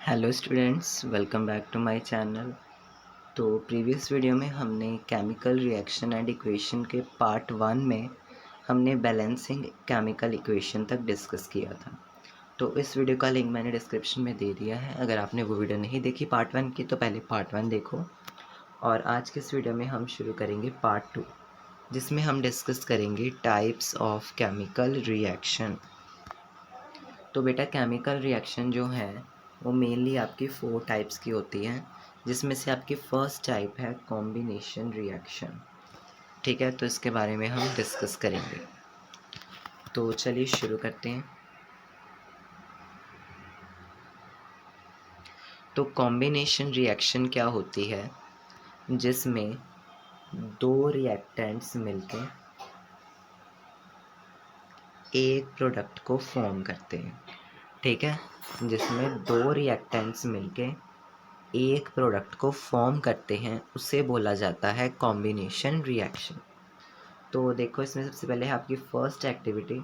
Hello students, welcome back to my channel. तो previous video में हमने केमिकल रिएक्शन एंड इक्वेशन के part 1 में हमने बैलेंसिंग केमिकल इक्वेशन तक डिस्कस किया था। तो इस वीडियो का लिंक मैंने डिस्क्रिप्शन में दे दिया है। अगर आपने वो वीडियो नहीं देखी पार्ट 1 की तो पहले पार्ट 1 देखो। और आज के इस वीडियो में हम शुरू करेंगे पार्ट 2, जिसमें हम डिस्कस करेंगे टाइप्स ऑफ केमिकल रिएक्शन। तो बेटा केमिकल रिएक्शन जो है वो मेनली आपकी 4 टाइप्स की होती हैं, जिसमें से आपकी फर्स्ट टाइप है कॉम्बिनेशन रिएक्शन। ठीक है, तो इसके बारे में हम डिस्कस करेंगे। तो चलिए शुरू करते हैं। तो कॉम्बिनेशन रिएक्शन क्या होती है, जिसमें दो रिएक्टेंट्स मिलकर एक प्रोडक्ट को फॉर्म करते हैं। ठीक है, जिसमें दो रिएक्टेंट्स मिलके एक प्रोडक्ट को फॉर्म करते हैं, उसे बोला जाता है कॉम्बिनेशन रिएक्शन। तो देखो, इसमें सबसे पहले है आपकी फर्स्ट एक्टिविटी।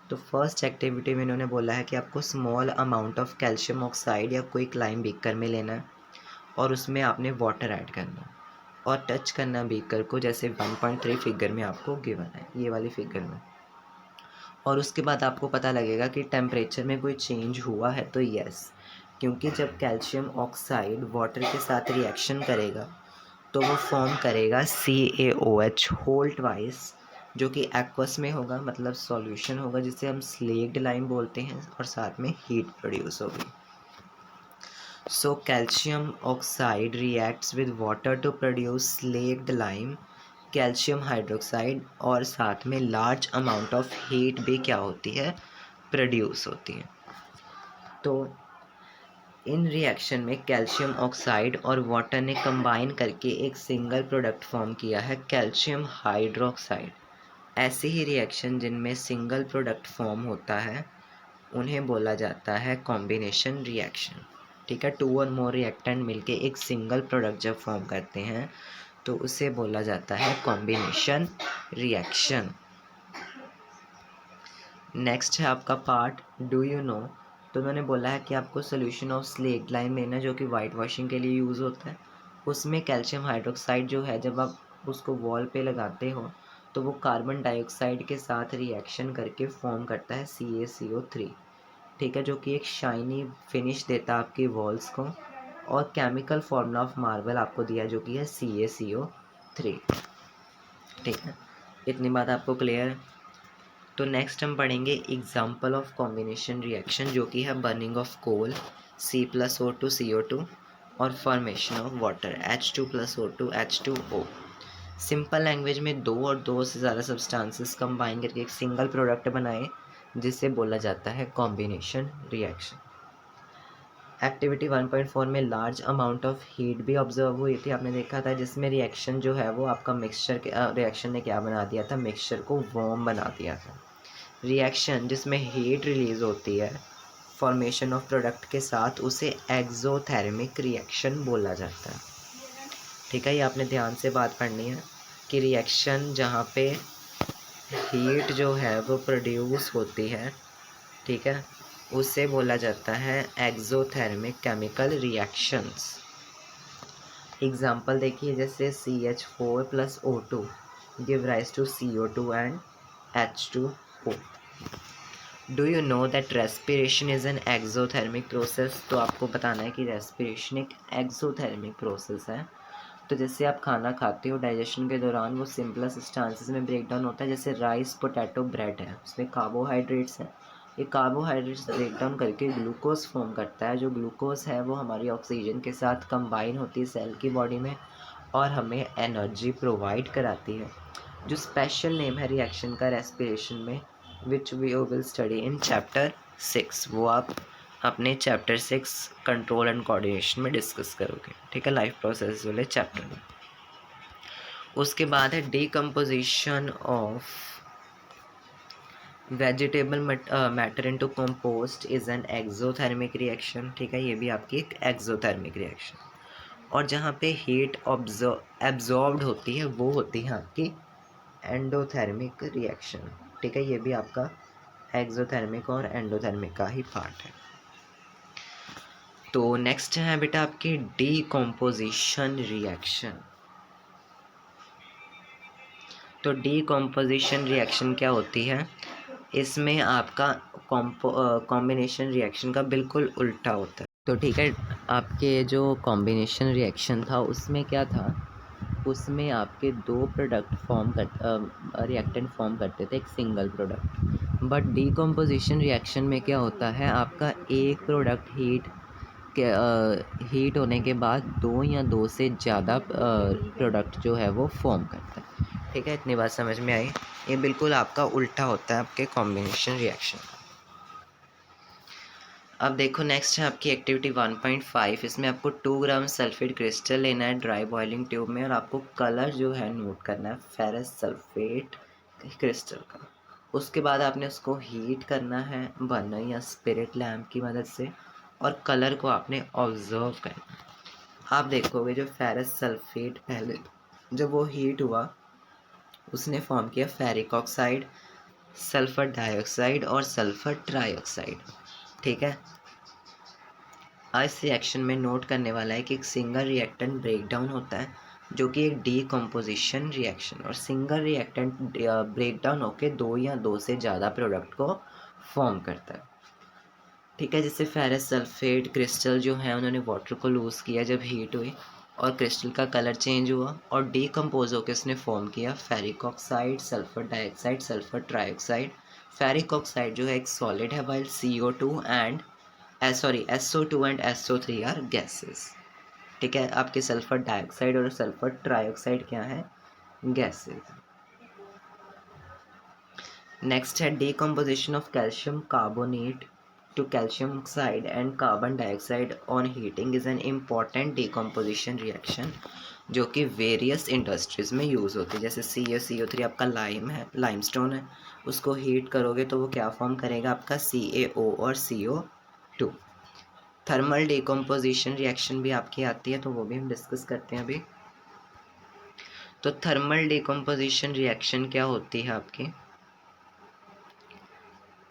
तो फर्स्ट एक्टिविटी में इन्होंने बोला है कि आपको small amount of calcium oxide या कोई क्लाइम बीकर में लेना है और उसमें आपने वाटर ऐड करना है और टच करना बीकर को, जैसे 1.3 फिगर में आपको गिवन है, ये वाली फिगर में। और उसके बाद आपको पता लगेगा कि टेम्परेचर में कोई चेंज हुआ है तो यस, क्योंकि जब कैल्शियम ऑक्साइड वाटर के साथ रिएक्शन करेगा तो वो फॉर्म करेगा CaOH होल ट्वाइस, जो कि एक्वस में होगा, मतलब सॉल्यूशन होगा, जिसे हम स्लेक्ड लाइम बोलते हैं, और साथ में हीट प्रोड्यूस होगी। So calcium oxide reacts with water to produce slaked lime, calcium hydroxide, और साथ में लार्ज अमाउंट ऑफ हीट भी क्या होती है, प्रोड्यूस होती है। तो इन रिएक्शन में कैल्शियम ऑक्साइड और वाटर ने कंबाइन करके एक सिंगल प्रोडक्ट फॉर्म किया है, कैल्शियम हाइड्रोक्साइड। ऐसे ही रिएक्शन जिनमें सिंगल प्रोडक्ट फॉर्म होता है उन्हें बोला जाता है कॉम्बिनेशन रिएक्शन। ठीक है, 2 और मोर रिएक्टेंट मिलके एक सिंगल प्रोडक्ट जब फॉर्म करते हैं तो उसे बोला जाता है कॉम्बिनेशन रिएक्शन। नेक्स्ट है आपका पार्ट डू यू नो। तो उन्होंने बोला है कि आपको सोल्यूशन ऑफ स्लेट लाइम लेना, जो कि वाइट वॉशिंग के लिए यूज़ होता है। उसमें कैल्शियम हाइड्रोक्साइड जो है, जब आप उसको वॉल पे लगाते हो तो वो कार्बन डाइऑक्साइड के साथ रिएक्शन करके फॉर्म करता है CaCO3। ठीक है, जो कि एक शाइनी फिनिश देता है आपकी वॉल्स को। और केमिकल फॉर्मूला ऑफ मार्बल आपको दिया, जो कि है CaCO3। ठीक है, इतनी बात आपको क्लियर है। तो नेक्स्ट हम पढ़ेंगे एग्जाम्पल ऑफ कॉम्बिनेशन रिएक्शन, जो कि है burning of coal C+O2 CO2 और formation of water H2+O2 H2O। Simple language में दो और दो से ज़्यादा सब्सटेंसेस कंबाइन करके एक सिंगल प्रोडक्ट बनाए, जिसे बोला जाता है कॉम्बिनेशन रिएक्शन। एक्टिविटी 1.4 में लार्ज अमाउंट ऑफ हीट भी ऑब्जर्व हुई थी, आपने देखा था, जिसमें रिएक्शन जो है वो आपका मिक्सचर के रिएक्शन ने क्या बना दिया था, मिक्सचर को वार्म बना दिया था। रिएक्शन जिसमें हीट रिलीज़ होती है फॉर्मेशन ऑफ प्रोडक्ट के साथ, उसे एक्सोथर्मिक रिएक्शन बोला जाता है। ठीक है, ये आपने ध्यान से बात पढ़नी है कि रिएक्शन जहाँ पे हीट जो है वो प्रोड्यूस होती है, ठीक है, उसे बोला जाता है एक्सोथर्मिक केमिकल रिएक्शंस। एग्जाम्पल देखिए, जैसे CH4+O2 give rise to CO2 and H2O। Do you know that respiration is an exothermic process. तो आपको बताना है कि रेस्पिरेशन एक एक्सोथर्मिक प्रोसेस है। तो जैसे आप खाना खाते हो, डाइजेशन के दौरान वो सिंपल सब्सटेंसेस में ब्रेक डाउन होता है, जैसे राइस, पोटैटो, ब्रेड है, उसमें कार्बोहाइड्रेट्स हैं। ये कार्बोहाइड्रेट्स ब्रेक डाउन करके ग्लूकोज फॉर्म करता है। जो ग्लूकोज है वो हमारी ऑक्सीजन के साथ कंबाइन होती है सेल की बॉडी में और हमें एनर्जी प्रोवाइड कराती है। जो स्पेशल नेम है रिएक्शन का रेस्पिरेशन में, which we will study in chapter 6, वो आप अपने चैप्टर 6 कंट्रोल एंड कोऑर्डिनेशन में डिस्कस करोगे। ठीक है, लाइफ प्रोसेस वाले चैप्टर में। उसके बाद है decomposition of vegetable matter into compost is an exothermic reaction. ठीक है, ये भी आपकी एक एक्सोथर्मिक रिएक्शन। और जहाँ पे हीट एब्जॉर्ब्ड होती है वो होती है आपकी एंडोथर्मिक रिएक्शन। ठीक है, ये भी आपका एक्सोथर्मिक और एंडोथर्मिक का ही पार्ट है। तो नेक्स्ट है बेटा आपकी डीकम्पोजिशन रिएक्शन। तो डीकम्पोजिशन रिएक्शन क्या होती है, इसमें आपका कॉम्बिनेशन रिएक्शन का बिल्कुल उल्टा होता है। तो ठीक है, आपके जो कॉम्बिनेशन रिएक्शन था उसमें क्या था, उसमें आपके दो प्रोडक्ट रिएक्टेंट फॉर्म करते थे एक single product. But decomposition reaction में क्या होता है, आपका एक प्रोडक्ट हीट होने के बाद दो या दो से ज़्यादा प्रोडक्ट जो है वो फॉर्म करता है। ठीक है, इतनी बात समझ में आई। ये बिल्कुल आपका उल्टा होता है आपके कॉम्बिनेशन रिएक्शन। अब देखो नेक्स्ट है आपकी एक्टिविटी 1.5। इसमें आपको 2 ग्राम सल्फेट क्रिस्टल लेना है ड्राई बॉइलिंग ट्यूब में, और आपको कलर जो है नोट करना है फेरस सल्फेट क्रिस्टल का। उसके बाद आपने उसको हीट करना है बर्नर या स्पिरिट लैम्प की मदद से, और कलर को आपने ऑब्जर्व करना है। आप देखोगे जो फेरस सल्फेट पहले जब वो हीट हुआ उसने फॉर्म किया फेरिक ऑक्साइड, सल्फर डाइऑक्साइड और सल्फर ट्राइऑक्साइड। ठीक है, इस रिएक्शन में नोट करने वाला है कि एक सिंगल रिएक्टेंट ब्रेकडाउन होता है जो कि एक डीकम्पोजिशन रिएक्शन, और सिंगल रिएक्टेंट ब्रेकडाउन होकर दो या दो से ज़्यादा प्रोडक्ट को फॉर्म करता है। ठीक है, जैसे फेरस सल्फेट क्रिस्टल जो है उन्होंने वाटर को लूज़ किया जब हीट हुई, और क्रिस्टल का कलर चेंज हुआ और डीकम्पोज होकर उसने फॉर्म किया ferric oxide, sulphur dioxide, sulphur trioxide. Ferric oxide जो है एक सॉलिड है, while SO2 and SO3 are gases. ठीक है, आपके सल्फर डाइऑक्साइड और सल्फर ट्राइऑक्साइड क्या है, गैसेस। नेक्स्ट है decomposition of calcium carbonate to calcium oxide and carbon dioxide on heating is an important decomposition reaction जो कि वेरियस इंडस्ट्रीज़ में यूज़ होती है। जैसे CO3 आपका लाइमस्टोन है, उसको हीट करोगे तो वो क्या फॉर्म करेगा आपका CaO और CO2। थर्मल डिकम्पोजिशन रिएक्शन भी आपकी आती है, तो वो भी हम डिस्कस करते हैं अभी। तो थर्मल डिकम्पोजिशन रिएक्शन क्या होती है आपकी,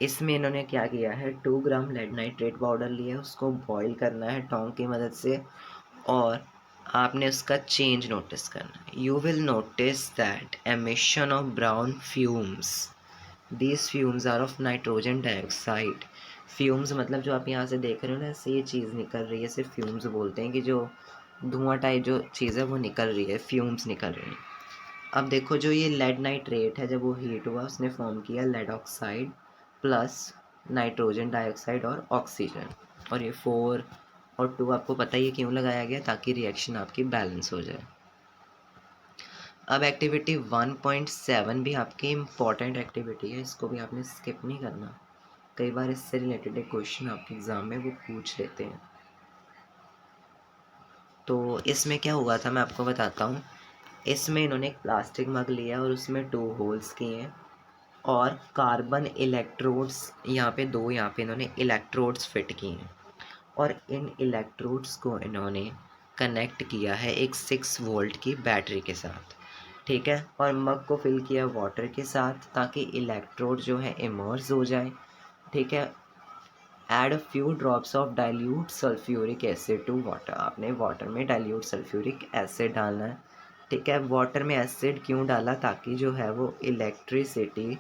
इसमें इन्होंने क्या किया है, 2 ग्राम लेड नाइट्रेट पाउडर लिया है, उसको बॉईल करना है टोंग की मदद से, और आपने उसका चेंज नोटिस करना है। You will notice that emission of brown fumes, these fumes are of nitrogen dioxide. Fumes मतलब जो आप यहाँ से देख रहे हो ना, ऐसे ये चीज़ निकल रही है, सिर्फ फ्यूम्स बोलते हैं कि जो धुआं टाइप जो चीज़ है वो निकल रही है, फ्यूम्स निकल रही हैं। अब देखो जो ये लेड नाइट्रेट है, जब वो हीट हुआ उसने फॉर्म किया lead oxide plus nitrogen dioxide और ऑक्सीजन, और ये 4 और 2 आपको पता ही है क्यों लगाया गया, ताकि रिएक्शन आपकी बैलेंस हो जाए। अब एक्टिविटी 1.7 भी आपकी इम्पॉर्टेंट एक्टिविटी है, इसको भी आपने स्किप नहीं करना। कई बार इससे रिलेटेड एक क्वेश्चन आपके एग्ज़ाम में वो पूछ लेते हैं। तो इसमें क्या हुआ था मैं आपको बताता हूँ। इसमें इन्होंने एक प्लास्टिक मग लिया और उसमें 2 होल्स किए हैं, और कार्बन इलेक्ट्रोड्स यहाँ पे इन्होंने इलेक्ट्रोड्स फिट किए हैं, और इन इलेक्ट्रोड्स को इन्होंने कनेक्ट किया है एक 6 वोल्ट की बैटरी के साथ। ठीक है, और मग को फिल किया वाटर के साथ ताकि इलेक्ट्रोड जो है इमर्ज हो जाए। ठीक है, add a few drops of dilute sulphuric acid to water, आपने वाटर में डाइल्यूट सल्फ्यूरिक एसिड डालना है। ठीक है, वाटर में एसिड क्यों डाला, ताकि जो है वो इलेक्ट्रिसिटी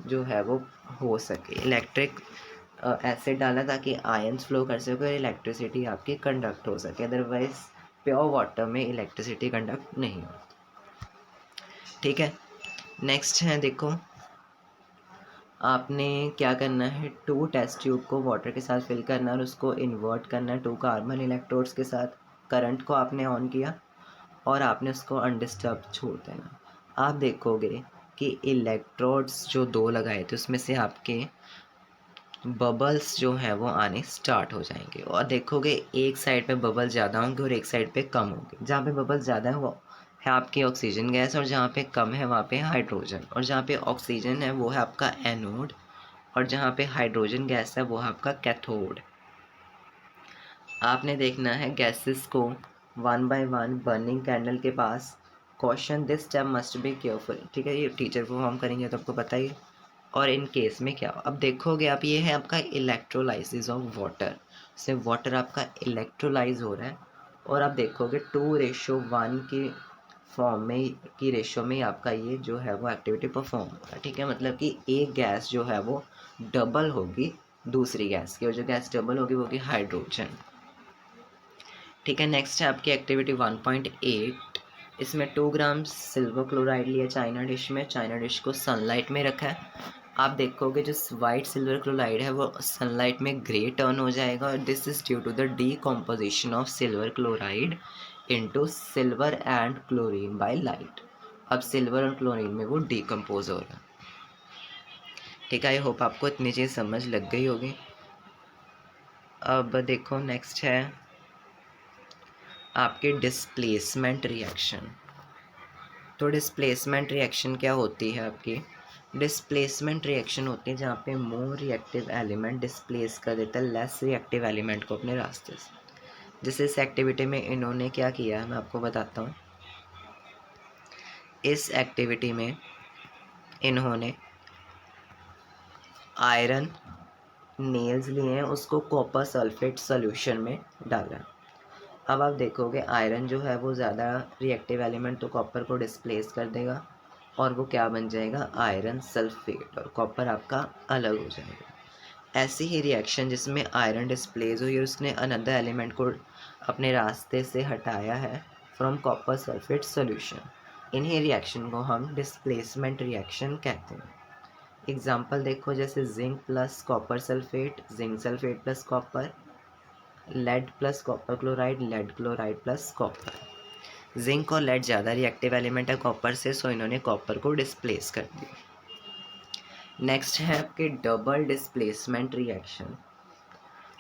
जो है वो हो सके, इलेक्ट्रिक एसिड डाला ताकि आयंस फ्लो कर सके और इलेक्ट्रिसिटी आपकी कंडक्ट हो सके, अदरवाइज प्योर वाटर में इलेक्ट्रिसिटी कंडक्ट नहीं हो। ठीक है, नेक्स्ट है देखो, आपने क्या करना है, 2 टेस्ट ट्यूब को वाटर के साथ फिल करना है और उसको इन्वर्ट करना है 2 कार्बन इलेक्ट्रोड्स के साथ। करंट को आपने ऑन किया और आपने उसको अनडिस्टर्ब छोड़ देना। आप देखोगे कि इलेक्ट्रोड्स जो 2 लगाए थे उसमें से आपके बबल्स जो हैं वो आने स्टार्ट हो जाएंगे, और देखोगे एक साइड पे बबल ज़्यादा होंगे और एक साइड पे कम होंगे। जहाँ पे बबल ज़्यादा है वो है आपकी ऑक्सीजन गैस, और जहाँ पे कम है वहाँ पे हाइड्रोजन, और जहाँ पे ऑक्सीजन है वो है आपका एनोड, और जहाँ पे हाइड्रोजन गैस है वो है आपका कैथोड। आपने देखना है गैसेस को 1 बाय 1 बर्निंग कैंडल के पास। Caution, this step must be careful. ठीक है, ये टीचर परफॉर्म करेंगे तो आपको पता ही। और इन केस में क्या, अब देखोगे आप, ये है आपका इलेक्ट्रोलाइसिस ऑफ वाटर, से वाटर आपका इलेक्ट्रोलाइज हो रहा है, और आप देखोगे 2:1 की फॉर्म में की रेशो में आपका ये जो है वो एक्टिविटी परफॉर्म होगा। ठीक है, मतलब कि एक गैस जो है वो डबल होगी दूसरी गैस की, और जो गैस डबल होगी वो होगी हाइड्रोजन। ठीक है, नेक्स्ट है आपकी एक्टिविटी 1.8। इसमें 2 ग्राम सिल्वर क्लोराइड लिया चाइना डिश में, चाइना डिश को सनलाइट में रखा है। आप देखोगे जो वाइट सिल्वर क्लोराइड है वो सनलाइट में ग्रे टर्न हो जाएगा, और this is due to the decomposition of silver chloride into silver and chlorine by light. अब सिल्वर और क्लोरीन में वो डीकम्पोज हो रहा है। ठीक है, आई होप आपको इतनी चीज़ समझ लग गई होगी। अब देखो नेक्स्ट है आपके डिस्प्लेसमेंट रिएक्शन। तो डिस्प्लेसमेंट रिएक्शन क्या होती है आपकी, डिस्प्लेसमेंट रिएक्शन होती है जहाँ पे मोर रिएक्टिव एलिमेंट डिस्प्लेस कर देता है लेस रिएक्टिव एलिमेंट को अपने रास्ते से। जैसे इस एक्टिविटी में इन्होंने क्या किया है मैं आपको बताता हूँ। इस एक्टिविटी में इन्होंने आयरन नेल्स लिए हैं, उसको कॉपर सल्फेट सॉल्यूशन में डाला। अब आप देखोगे आयरन जो है वो ज़्यादा रिएक्टिव एलिमेंट तो कॉपर को डिस्प्लेस कर देगा, और वो क्या बन जाएगा, आयरन सल्फेट, और कॉपर आपका अलग हो जाएगा। ऐसी ही रिएक्शन जिसमें आयरन डिस्प्लेस हुई और उसने अनदर एलिमेंट को अपने रास्ते से हटाया है फ्रॉम कॉपर सल्फेट सॉल्यूशन, इन्हीं रिएक्शन को हम डिस्प्लेसमेंट रिएक्शन कहते हैं। एग्जाम्पल देखो, जैसे zinc plus copper sulphate, zinc sulphate plus copper, lead plus copper chloride, lead chloride plus copper. Zinc और लेड ज़्यादा रिएक्टिव एलिमेंट है कॉपर से, सो इन्होंने कॉपर को डिस्प्लेस कर दिया। नेक्स्ट है आपके double displacement reaction.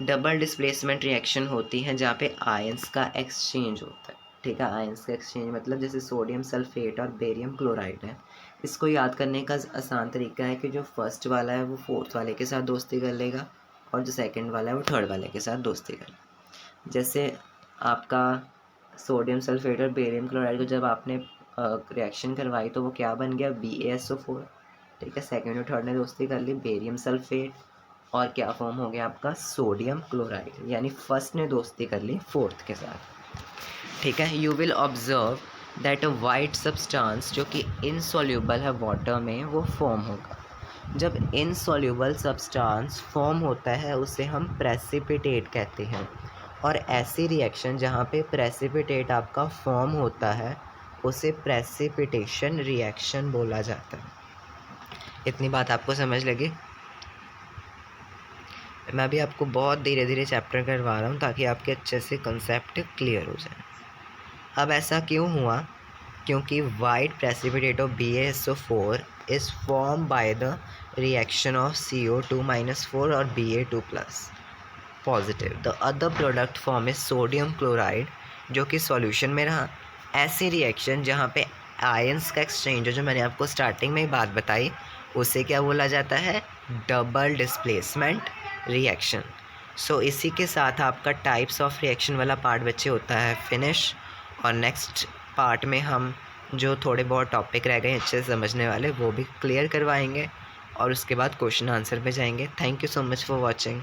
Double displacement reaction होती है जहाँ पे आयंस का एक्सचेंज होता है। ठीक है, आयंस का एक्सचेंज मतलब जैसे सोडियम सल्फेट और बेरियम क्लोराइड है। इसको याद करने का आसान तरीका है कि जो फर्स्ट वाला है वो फोर्थ वाले के साथ दोस्ती कर लेगा, और जो सेकंड वाला है वो थर्ड वाले के साथ दोस्ती कर लेगा। जैसे आपका सोडियम सल्फेट और बेरियम क्लोराइड को जब आपने रिएक्शन करवाई तो वो क्या बन गया, BaSO4। ठीक है, सेकेंड और थर्ड ने दोस्ती कर ली, बेरियम सल्फेट, और क्या फॉर्म हो गया आपका, सोडियम क्लोराइड, यानी फर्स्ट ने दोस्ती कर ली फोर्थ के साथ। ठीक है, you will observe that a white substance जो कि इनसॉल्यूबल है वाटर में वो फॉर्म होगा। जब इनसॉल्यूबल सब्सटेंस फॉर्म होता है उसे हम प्रेसिपिटेट कहते हैं, और ऐसी रिएक्शन जहाँ पे प्रेसिपिटेट आपका फॉर्म होता है उसे प्रेसिपिटेशन रिएक्शन बोला जाता है। इतनी बात आपको समझ लगी। मैं अभी आपको बहुत धीरे धीरे चैप्टर करवा रहा हूँ ताकि आपके अच्छे से कंसेप्ट क्लियर हो जाए। अब ऐसा क्यों हुआ, क्योंकि white precipitate of BaSO4 is form by the reaction of CO2-4 और Ba2+ positive. The other product form is sodium chloride जो कि सॉल्यूशन में रहा। ऐसी रिएक्शन जहाँ पे आयंस का एक्सचेंज, जो मैंने आपको स्टार्टिंग में ही बात बताई, उसे क्या बोला जाता है, डबल डिस्प्लेसमेंट रिएक्शन। सो इसी के साथ आपका टाइप्स ऑफ रिएक्शन वाला पार्ट बच्चे होता है फिनिश, और नेक्स्ट पार्ट में हम जो थोड़े बहुत टॉपिक रह गए अच्छे से समझने वाले वो भी क्लियर करवाएंगे, और उसके बाद क्वेश्चन आंसर पे जाएंगे। Thank you so much for watching.